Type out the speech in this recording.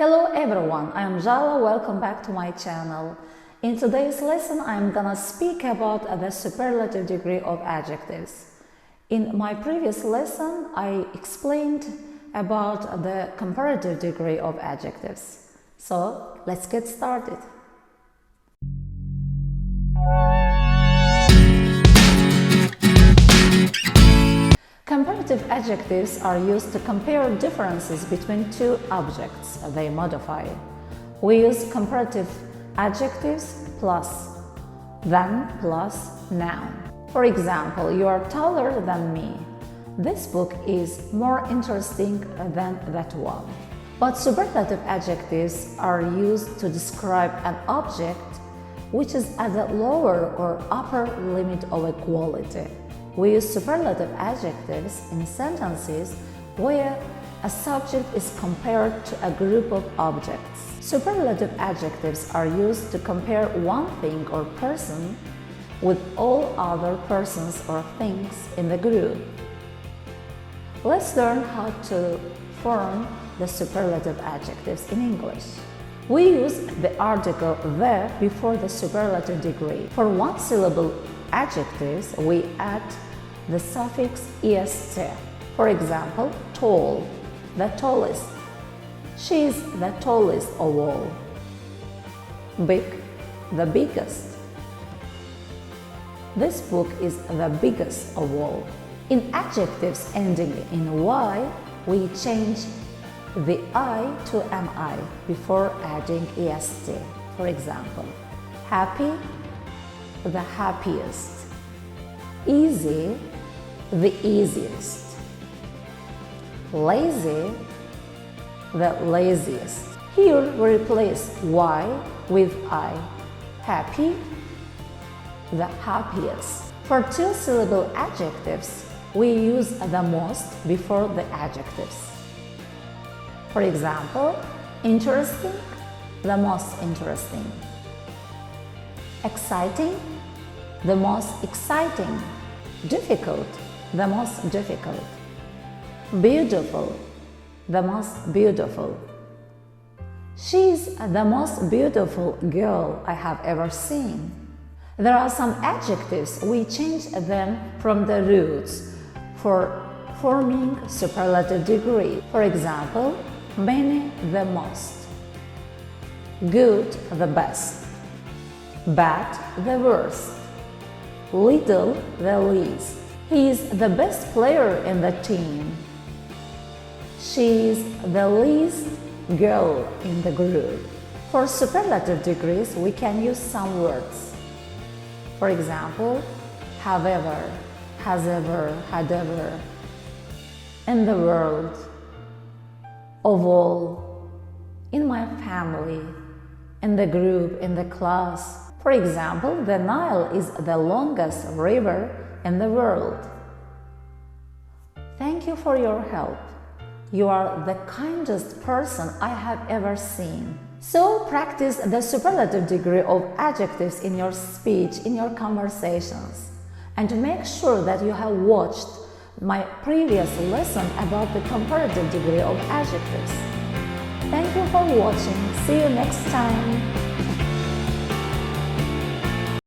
Hello everyone, I am Jala, welcome back to my channel. In today's lesson, I'm gonna speak about the superlative degree of adjectives. In my previous lesson, I explained about the comparative degree of adjectives. So, let's get started. Comparative adjectives are used to compare differences between two objects they modify. We use comparative adjectives plus, than plus noun. For example, you are taller than me. This book is more interesting than that one. But superlative adjectives are used to describe an object which is at the lower or upper limit of a quality. We use superlative adjectives in sentences where a subject is compared to a group of objects. Superlative adjectives are used to compare one thing or person with all other persons or things in the group. Let's learn how to form the superlative adjectives in English. We use the article the before the superlative degree. For one syllable adjectives, we add the suffix est. For example, tall, the tallest. She is the tallest of all. Big, the biggest. This book is the biggest of all. In adjectives ending in y, we change the I to an I before adding est. For example, happy, the happiest. Easy, the easiest. Lazy, the laziest. Here we replace y with I. Happy, the happiest. For two-syllable adjectives, we use the most before the adjectives. For example, interesting, the most interesting. Exciting, the most exciting. Difficult, the most difficult. Beautiful, the most beautiful. She's the most beautiful girl I have ever seen. There are some adjectives we change them from the roots for forming superlative degree. For example, many, the most. Good, the best. Bad, the worst. Little, the least. He is the best player in the team. She is the least girl in the group. For superlative degrees, we can use some words. For example, however, has ever, had ever. In the world, of all, in my family, in the group, in the class. For example, the Nile is the longest river in the world. Thank you for your help. You are the kindest person I have ever seen. So practice the superlative degree of adjectives in your speech, in your conversations. And make sure that you have watched my previous lesson about the comparative degree of adjectives. Thank you for watching. See you next time.